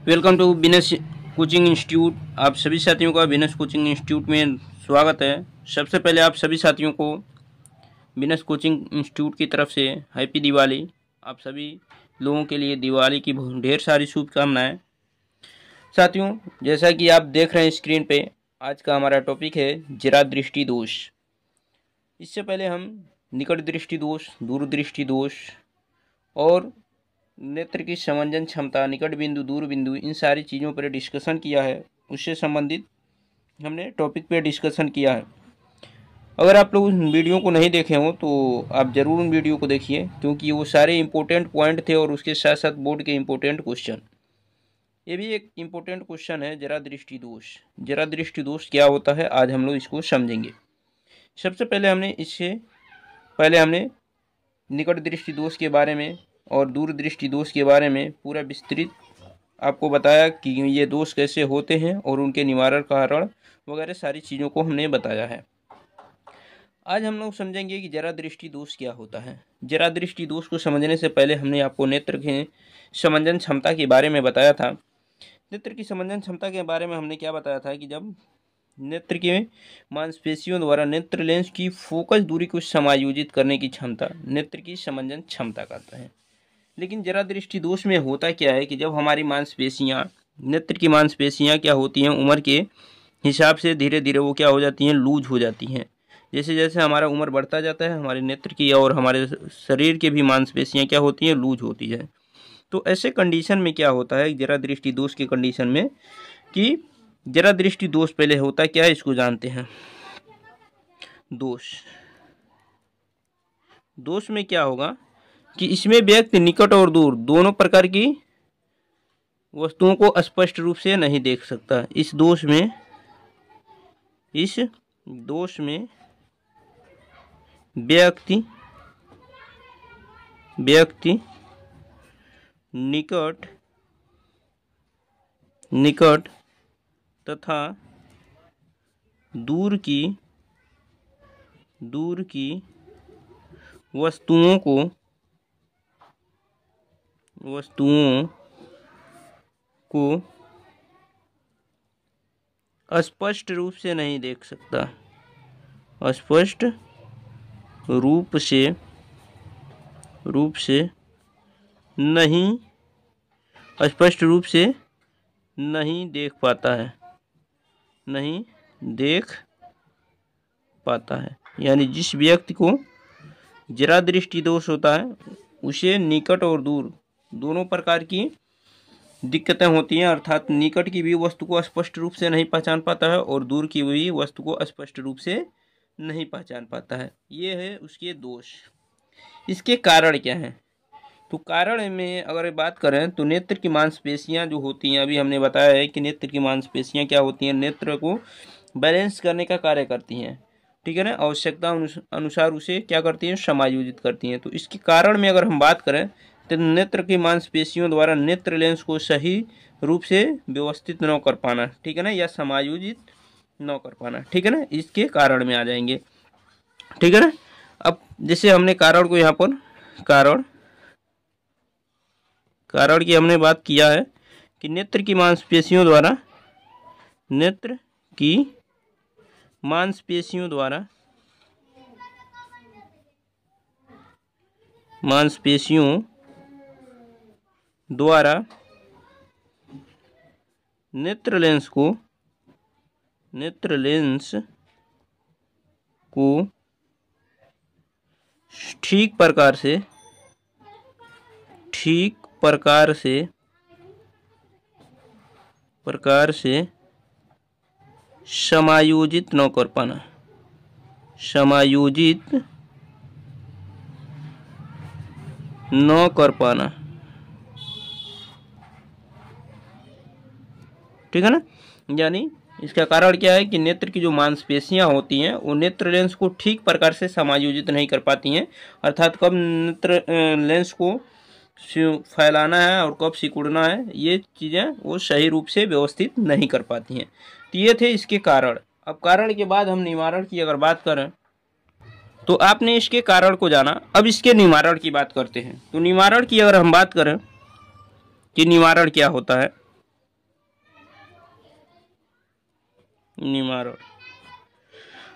Welcome to business coaching institute. आप सभी साथियों का बिजनेस कोचिंग इंस्टीट्यूट में स्वागत है। सबसे पहले आप सभी साथियों को बिजनेस कोचिंग इंस्टीट्यूट की तरफ से हैप्पी दिवाली। आप सभी लोगों के लिए दिवाली की ढेर सारी शुभकामनाएं। साथियों, जैसा कि आप देख रहे हैं स्क्रीन पे, आज का हमारा टॉपिक है जरा दृष्टि दोष। इससे पहले हम निकट दृष्टि दोष, दूर दृष्टि दोष और नेत्र की समंजन क्षमता, निकट बिंदु, दूर बिंदु, इन सारी चीज़ों पर डिस्कशन किया है। उससे संबंधित हमने टॉपिक पे डिस्कशन किया है। अगर आप लोग उन वीडियो को नहीं देखे हों तो आप ज़रूर उन वीडियो को देखिए, क्योंकि वो सारे इंपॉर्टेंट पॉइंट थे और उसके साथ साथ बोर्ड के इंपॉर्टेंट क्वेश्चन। ये भी एक इम्पोर्टेंट क्वेश्चन है, जरा दृष्टि दोष। जरा दृष्टि दोष क्या होता है, आज हम लोग इसको समझेंगे। सबसे पहले हमने निकट दृष्टि दोष के बारे में और दूर दृष्टि दोष के बारे में पूरा विस्तृत आपको बताया कि ये दोष कैसे होते हैं और उनके निवारण कारण वगैरह सारी चीज़ों को हमने बताया है। आज हम लोग समझेंगे कि जरा दृष्टि दोष क्या होता है। जरा दृष्टि दोष को समझने से पहले हमने आपको नेत्र की समंजन क्षमता के बारे में बताया था। नेत्र की समंजन क्षमता के बारे में हमने क्या बताया था कि जब नेत्र के मांसपेशियों द्वारा नेत्र लेंस की फोकस दूरी को समायोजित करने की क्षमता नेत्र की समंजन क्षमता कहते हैं। लेकिन जरा दृष्टि दोष में होता क्या है कि जब हमारी मांसपेशियां, नेत्र की मांसपेशियां क्या होती हैं, उम्र के हिसाब से धीरे धीरे वो क्या हो जाती हैं, लूज हो जाती हैं। जैसे जैसे हमारा उम्र बढ़ता जाता है, हमारे नेत्र की और हमारे शरीर के भी मांसपेशियां क्या होती हैं, लूज होती है। तो ऐसे कंडीशन में क्या होता है, जरा दृष्टि दोष के कंडीशन में, कि जरा दृष्टि दोष पहले होता क्या है इसको जानते हैं। दोष में क्या होगा कि इसमें व्यक्ति निकट और दूर दोनों प्रकार की वस्तुओं को स्पष्ट रूप से नहीं देख सकता। इस दोष में व्यक्ति निकट तथा दूर की वस्तुओं को स्पष्ट रूप से नहीं देख सकता। स्पष्ट रूप से नहीं देख पाता है। यानी जिस व्यक्ति को जरा दृष्टि दोष होता है उसे निकट और दूर दोनों प्रकार की दिक्कतें होती हैं, अर्थात निकट की भी वस्तु को स्पष्ट रूप से नहीं पहचान पाता है और दूर की भी वस्तु को स्पष्ट रूप से नहीं पहचान पाता है। ये है उसके दोष। इसके कारण क्या हैं? तो कारण में अगर बात करें तो नेत्र की मांसपेशियां जो होती हैं, अभी हमने बताया है कि नेत्र की मांसपेशियां क्या होती हैं, नेत्र को बैलेंस करने का कार्य करती हैं। ठीक है ना, आवश्यकता अनुसार उसे क्या करती हैं, समायोजित करती हैं। तो इसके कारण में अगर हम बात करें तो नेत्र की मांसपेशियों द्वारा नेत्र लेंस को सही रूप से व्यवस्थित न कर पाना, ठीक है ना, या समायोजित न कर पाना, ठीक है ना, इसके कारण में आ जाएंगे। ठीक है ना। अब जैसे हमने कारण को यहाँ पर कारण की हमने बात किया है कि नेत्र की मांसपेशियों द्वारा नेत्र लेंस को ठीक प्रकार से समायोजित न कर पाना, ठीक है ना। यानी इसका कारण क्या है कि नेत्र की जो मांसपेशियां होती हैं वो नेत्र लेंस को ठीक प्रकार से समायोजित नहीं कर पाती हैं, अर्थात कब नेत्र लेंस को फैलाना है और कब सिकुड़ना है, ये चीज़ें वो सही रूप से व्यवस्थित नहीं कर पाती हैं। तो ये थे इसके कारण। अब कारण के बाद हम निवारण की अगर बात करें तो आपने इसके कारण को जाना, अब इसके निवारण की बात करते हैं। तो निवारण की अगर हम बात करें कि निवारण क्या होता है, निवारण।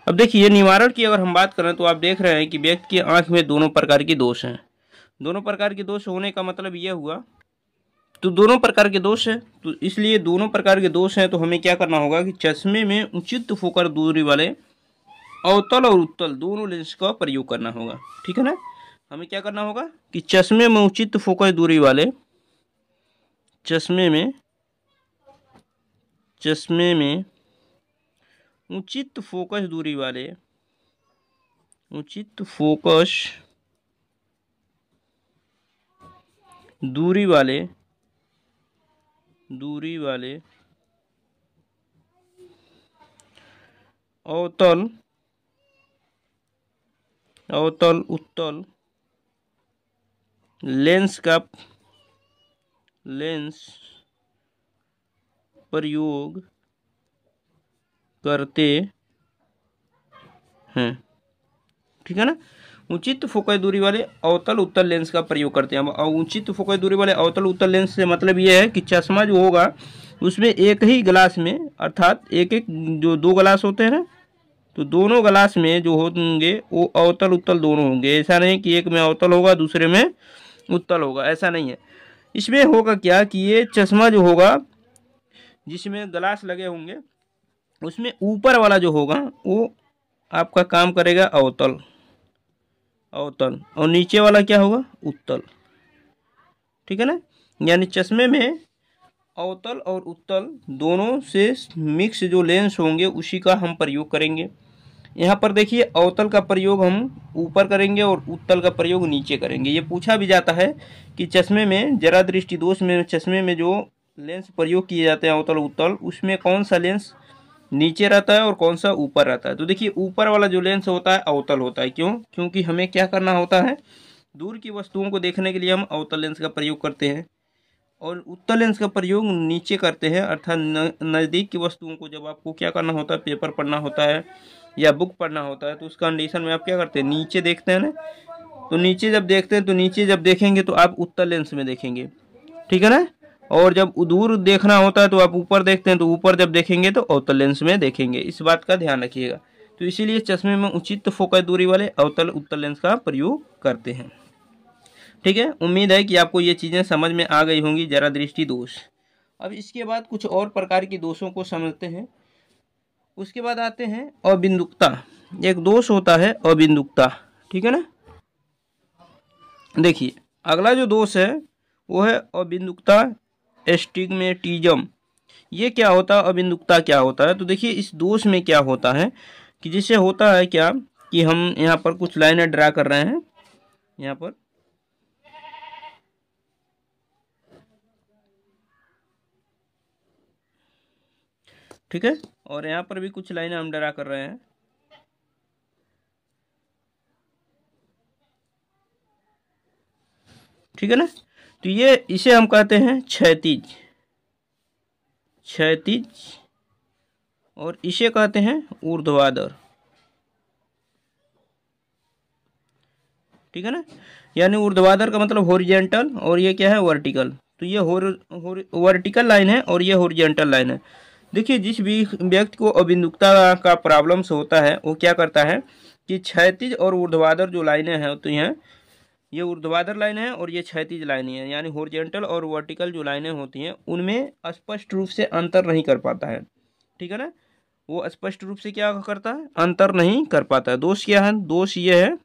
अब देखिए निवारण की अगर हम बात करें तो आप देख रहे हैं कि व्यक्ति की आंख में दोनों प्रकार के दोष हैं। दोनों प्रकार के दोष होने का मतलब यह हुआ, तो दोनों प्रकार के दोष है, तो इसलिए दोनों प्रकार के दोष हैं तो हमें क्या करना होगा कि चश्मे में उचित फोकस दूरी वाले अवतल और उत्तल दोनों लेंस का प्रयोग करना होगा। ठीक है ना, हमें क्या करना होगा कि चश्मे में उचित फोकस दूरी वाले चश्मे में उचित फोकस दूरी वाले अवतल उत्तल लेंस प्रयोग करते हैं। ठीक है ना, उचित फोकस दूरी वाले अवतल उत्तल लेंस का प्रयोग करते हैं। और उचित फोकस दूरी वाले अवतल उत्तल लेंस से मतलब ये है कि चश्मा जो होगा उसमें एक ही ग्लास में, अर्थात एक एक जो दो ग्लास होते हैं ना, तो दोनों ग्लास में जो होंगे वो अवतल उत्तल दोनों होंगे। ऐसा नहीं कि एक में अवतल होगा दूसरे में उत्तल होगा, ऐसा नहीं है। इसमें होगा क्या कि ये चश्मा जो होगा जिसमें ग्लास लगे होंगे उसमें ऊपर वाला जो होगा वो आपका काम करेगा अवतल और नीचे वाला क्या होगा उत्तल। ठीक है ना, यानी चश्मे में अवतल और उत्तल दोनों से मिक्स जो लेंस होंगे उसी का हम प्रयोग करेंगे। यहाँ पर देखिए अवतल का प्रयोग हम ऊपर करेंगे और उत्तल का प्रयोग नीचे करेंगे। ये पूछा भी जाता है कि चश्मे में जरा दृष्टि दोष में चश्मे में जो लेंस प्रयोग किए जाते हैं अवतल उत्तल, उसमें कौन सा लेंस नीचे रहता है और कौन सा ऊपर रहता है। तो देखिए ऊपर वाला जो लेंस होता है अवतल होता है। क्यों? क्योंकि हमें क्या करना होता है, दूर की वस्तुओं को देखने के लिए हम अवतल लेंस का प्रयोग करते हैं और उत्तल लेंस का प्रयोग नीचे करते हैं, अर्थात नज़दीक की वस्तुओं को जब आपको क्या करना होता है, पेपर पढ़ना होता है या बुक पढ़ना होता है, तो उस कंडीशन में आप क्या करते हैं, नीचे देखते हैं ना। तो नीचे जब देखते हैं तो नीचे जब देखेंगे तो आप उत्तल लेंस में देखेंगे। ठीक है ना, और जब दूर देखना होता है तो आप ऊपर देखते हैं, तो ऊपर जब देखेंगे तो अवतल लेंस में देखेंगे। इस बात का ध्यान रखिएगा। तो इसीलिए चश्मे में उचित फोकस दूरी वाले अवतल उत्तल लेंस का प्रयोग करते हैं। ठीक है, उम्मीद है कि आपको ये चीज़ें समझ में आ गई होंगी, जरा दृष्टि दोष। अब इसके बाद कुछ और प्रकार के दोषों को समझते हैं। उसके बाद आते हैं अबिंदुकता। एक दोष होता है अबिंदुकता। ठीक है ना, देखिए अगला जो दोष है वो है अबिंदुकता एस्टिग्मेटिज्म। ये क्या होता है, अबिंदुकता क्या होता है? तो देखिए इस दोष में क्या होता है कि जिससे होता है क्या कि हम यहाँ पर कुछ लाइनें ड्रा कर रहे हैं यहाँ पर, ठीक है, और यहाँ पर भी कुछ लाइनें हम ड्रा कर रहे हैं। ठीक है ना, तो ये इसे हम कहते हैं क्षैतिज, और इसे कहते हैं ऊर्ध्वाधर। ठीक है ना, यानी ऊर्ध्वाधर का मतलब हॉरिजॉन्टल और ये क्या है, वर्टिकल। तो ये वर्टिकल लाइन है और ये हॉरिजॉन्टल लाइन है। देखिए जिस भी व्यक्ति को अबिंदुकता का प्रॉब्लम्स होता है वो क्या करता है कि क्षैतिज और ऊर्ध्वाधर जो लाइनें हैं होती हैं, ये ऊर्ध्वाधर लाइन है और ये क्षैतिज लाइन है, यानी हॉरिजॉन्टल और वर्टिकल जो लाइनें होती हैं उनमें स्पष्ट रूप से अंतर नहीं कर पाता है। ठीक है ना, वो स्पष्ट रूप से क्या करता है, अंतर नहीं कर पाता है। दोष क्या है, दोष ये है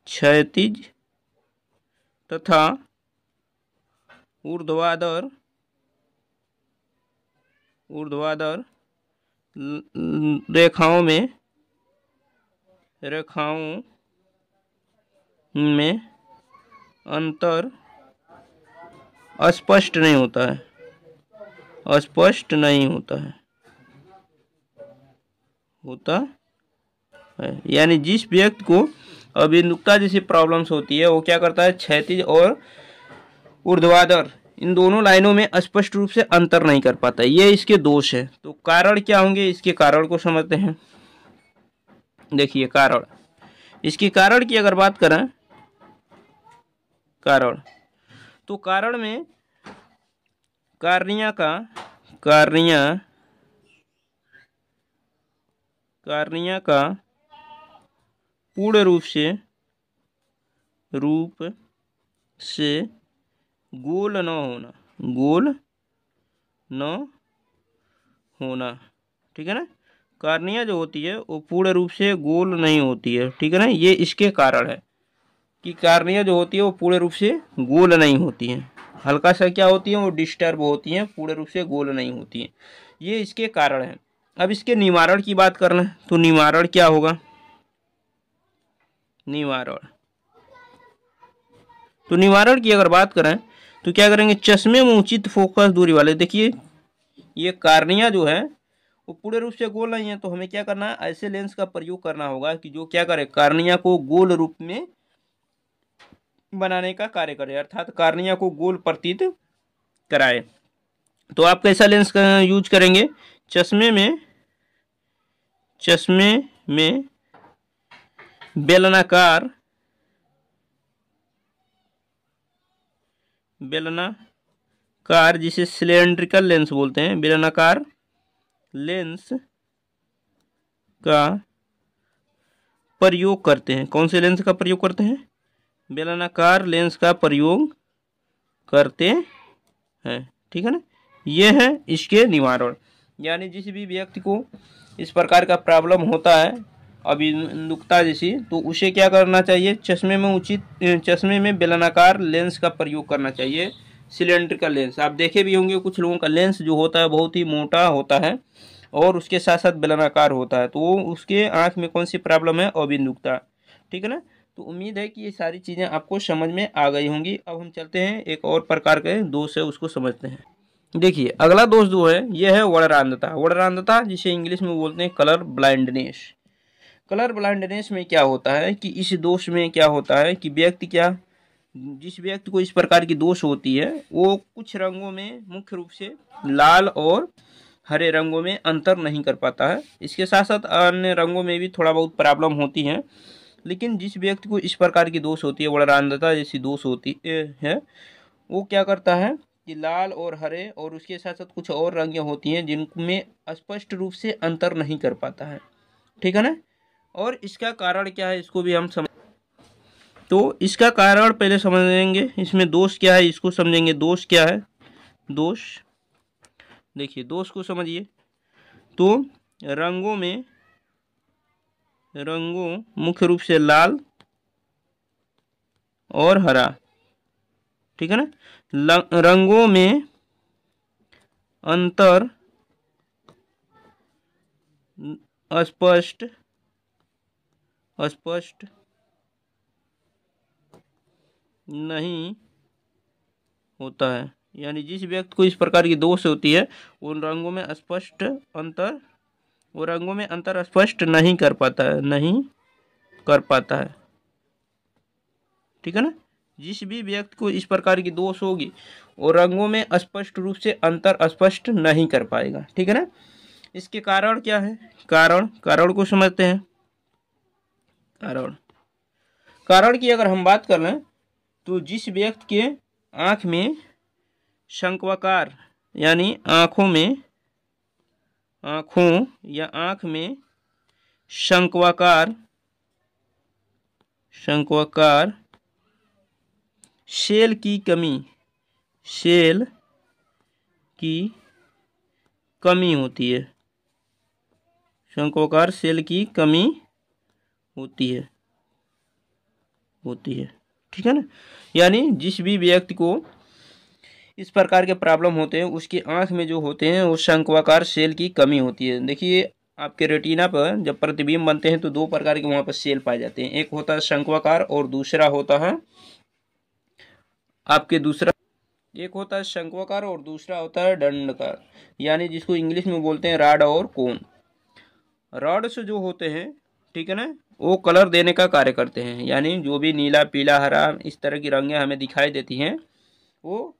क्षैतिज तथा ऊर्ध्वाधर रेखाओं में अंतर स्पष्ट नहीं होता है, यानी जिस व्यक्ति को अबिंदुकता जैसी प्रॉब्लम्स होती है वो क्या करता है, क्षैतिज और ऊर्ध्वाधर इन दोनों लाइनों में स्पष्ट रूप से अंतर नहीं कर पाता। ये इसके दोष है। तो कारण क्या होंगे, इसके कारण को समझते हैं। देखिए कारण, इसके कारण की अगर बात करें, कारण, तो कारण में कार्निया का पूर्ण रूप से गोल न होना, ठीक है ना। कार्निया जो होती है वो पूर्ण रूप से गोल नहीं होती है, ठीक है ना। ये इसके कारण है कि कार्निया जो होती है वो पूर्ण रूप से गोल नहीं होती है, हल्का सा क्या होती है वो डिस्टर्ब होती हैं, पूर्ण रूप से गोल नहीं होती हैं। ये इसके कारण है। अब इसके निवारण की बात करना है तो निवारण क्या होगा। निवारण की अगर बात करें तो क्या करेंगे, चश्मे में उचित फोकस दूरी वाले, देखिए ये कार्निया जो है वो पूर्ण रूप से गोल नहीं है, तो हमें क्या करना है, ऐसे लेंस का प्रयोग करना होगा कि जो क्या करे, कार्निया को गोल रूप में बनाने का कार्य करे, अर्थात कार्निया को गोल प्रतीत कराए। तो आप कैसा लेंस का यूज करेंगे, चश्मे में बेलनाकार जिसे सिलेंड्रिकल लेंस बोलते हैं, बेलनाकार लेंस का प्रयोग करते हैं। कौन से लेंस का प्रयोग करते हैं, बेलनाकार लेंस का प्रयोग करते हैं, ठीक है ना। ये है इसके निवारण। यानी जिस भी व्यक्ति को इस प्रकार का प्रॉब्लम होता है अभिमुखता जैसी, तो उसे क्या करना चाहिए, चश्मे में बेलनाकार लेंस का प्रयोग करना चाहिए, सिलेंड्रिकल लेंस। आप देखे भी होंगे कुछ लोगों का लेंस जो होता है बहुत ही मोटा होता है और उसके साथ साथ बेलनाकार होता है, तो उसके आँख में कौन सी प्रॉब्लम है, अभिमुखता, ठीक है ना। तो उम्मीद है कि ये सारी चीज़ें आपको समझ में आ गई होंगी। अब हम चलते हैं एक और प्रकार के दोष है उसको समझते हैं। देखिए अगला दोष जो है ये है वर्णरांधता, जिसे इंग्लिश में बोलते हैं कलर ब्लाइंडनेस। कलर ब्लाइंडनेस में क्या होता है कि इस दोष में क्या होता है कि जिस व्यक्ति को इस प्रकार की दोष होती है वो कुछ रंगों में, मुख्य रूप से लाल और हरे रंगों में अंतर नहीं कर पाता है। इसके साथ साथ अन्य रंगों में भी थोड़ा बहुत प्रॉब्लम होती है, लेकिन जिस व्यक्ति को इस प्रकार की दोष होती है, वर्णरांधता जैसी दोष होती है, वो क्या करता है कि लाल और हरे और उसके साथ साथ कुछ और रंगें होती हैं जिनमें स्पष्ट रूप से अंतर नहीं कर पाता है, ठीक है ना। और इसका कारण क्या है इसको भी हम तो इसका कारण पहले समझेंगे, इसमें दोष क्या है इसको समझेंगे। दोष क्या है, देखिए दोष को समझिए तो रंगों मुख्य रूप से लाल और हरा, ठीक है ना, रंगों में अंतर स्पष्ट नहीं होता है। यानी जिस व्यक्ति को इस प्रकार की दोष होती है उन रंगों में अंतर स्पष्ट नहीं कर पाता है, ठीक है ना। जिस भी व्यक्ति को इस प्रकार की दोष होगी वो रंगों में स्पष्ट रूप से अंतर स्पष्ट नहीं कर पाएगा, ठीक है ना। इसके कारण क्या है, कारण को समझते हैं। कारण की अगर हम बात कर लें तो जिस व्यक्ति के आँख में शंक्वाकार यानी आँख में शंक्वाकार सेल की कमी होती है, शंक्वाकार सेल की कमी होती है, ठीक है ना। यानी जिस भी व्यक्ति को इस प्रकार के प्रॉब्लम होते हैं उसकी आंख में जो होते हैं वो शंक्वाकार सेल की कमी होती है। देखिए आपके रेटिना पर जब प्रतिबिंब बनते हैं तो दो प्रकार के वहाँ पर सेल पाए जाते हैं, एक होता है शंक्वाकार और दूसरा होता है एक होता है शंक्वाकार और दूसरा होता है दंडकार, यानी जिसको इंग्लिश में बोलते हैं रॉड और कोन। रॉड्स जो होते हैं, ठीक है ना, वो कलर देने का कार्य करते हैं, यानी जो भी नीला पीला हरा इस तरह की रंगें हमें दिखाई देती हैं वो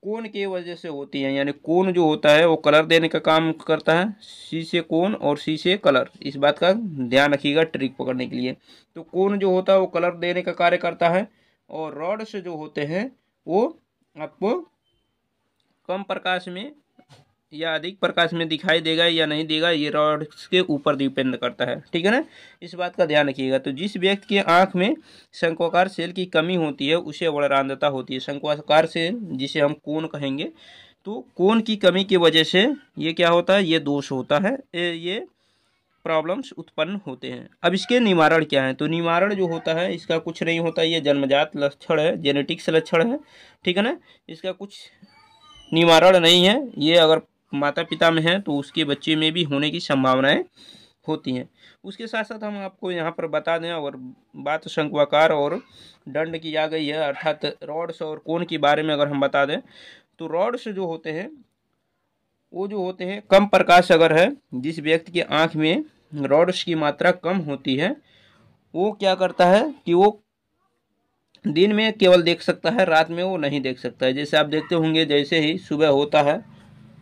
कोन की वजह से होती हैं। यानी कोन जो होता है वो कलर देने का काम करता है, सी से कोन और सी से कलर, इस बात का ध्यान रखिएगा ट्रिक पकड़ने के लिए। तो कोन जो होता है वो कलर देने का कार्य करता है और रॉड से जो होते हैं वो आपको कम प्रकाश में या अधिक प्रकाश में दिखाई देगा या नहीं देगा, ये रॉड्स के ऊपर डिपेंड करता है। ठीक है ना, इस बात का ध्यान रखिएगा। तो जिस व्यक्ति के आंख में शंक्वाकार सेल की कमी होती है उसे वर्णांधता होती है। शंक्वाकार सेल जिसे हम कोन कहेंगे, तो कोन की कमी की वजह से ये क्या होता है, ये दोष होता है, ये प्रॉब्लम्स उत्पन्न होते हैं। अब इसके निवारण क्या है, तो निवारण जो होता है इसका कुछ नहीं होता, ये जन्मजात लक्षण है, जेनेटिक्स लक्षण है। ठीक है ना, इसका कुछ निवारण नहीं है। ये अगर माता पिता में है तो उसके बच्चे में भी होने की संभावनाएं होती हैं। उसके साथ साथ हम आपको यहाँ पर बता दें, और बात शंक्वाकार और दंड की आ गई है, अर्थात रॉड्स और कोन के बारे में अगर हम बता दें, तो रॉड्स जो होते हैं वो जो होते हैं कम प्रकाश अगर है, जिस व्यक्ति की आंख में रॉड्स की मात्रा कम होती है वो क्या करता है कि वो दिन में केवल देख सकता है, रात में वो नहीं देख सकता है। जैसे आप देखते होंगे, जैसे ही सुबह होता है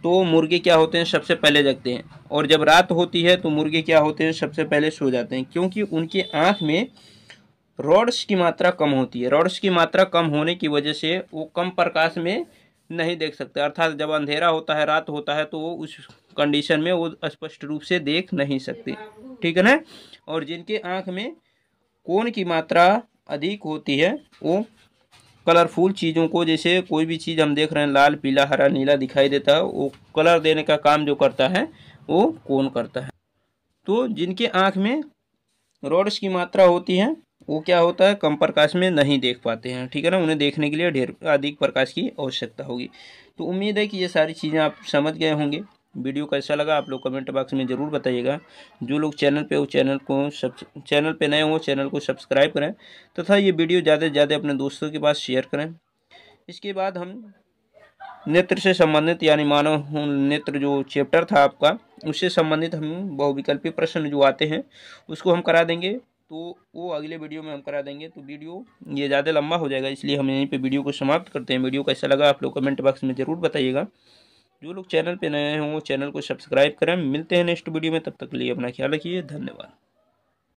तो मुर्गे क्या होते हैं, सबसे पहले जगते हैं, और जब रात होती है तो मुर्गे क्या होते हैं, सबसे पहले सो जाते हैं, क्योंकि उनकी आंख में रॉड्स की मात्रा कम होती है। रॉड्स की मात्रा कम होने की वजह से वो कम प्रकाश में नहीं देख सकते, अर्थात जब अंधेरा होता है, रात होता है, तो वो उस कंडीशन में वो स्पष्ट रूप से देख नहीं सकते। ठीक है ना, और जिनके आंख में कोन की मात्रा अधिक होती है वो कलरफुल चीज़ों को, जैसे कोई भी चीज़ हम देख रहे हैं लाल पीला हरा नीला दिखाई देता है, वो कलर देने का काम जो करता है वो कोन करता है। तो जिनके आंख में रॉड्स की मात्रा होती है वो क्या होता है, कम प्रकाश में नहीं देख पाते हैं। ठीक है ना, उन्हें देखने के लिए ढेर अधिक प्रकाश की आवश्यकता होगी। तो उम्मीद है कि ये सारी चीज़ें आप समझ गए होंगे। वीडियो कैसा लगा आप लोग कमेंट बॉक्स में ज़रूर बताइएगा। जो लोग चैनल पे वो चैनल पे नए हो चैनल को सब्सक्राइब करें, तथा ये वीडियो ज़्यादा से ज़्यादा अपने दोस्तों के पास शेयर करें। इसके बाद हम नेत्र से संबंधित यानी मानव नेत्र जो चैप्टर था आपका, उससे संबंधित हम बहुविकल्पी प्रश्न जो आते हैं उसको हम करा देंगे, तो वो अगले वीडियो में हम करा देंगे। तो वीडियो ये ज़्यादा लंबा हो जाएगा, इसलिए हम यहीं पे वीडियो को समाप्त करते हैं। वीडियो कैसा लगा आप लोग कमेंट बॉक्स में ज़रूर बताइएगा। जो लोग चैनल पे नए हैं वो चैनल को सब्सक्राइब करें। मिलते हैं नेक्स्ट वीडियो में, तब तक के लिए अपना ख्याल रखिए। धन्यवाद।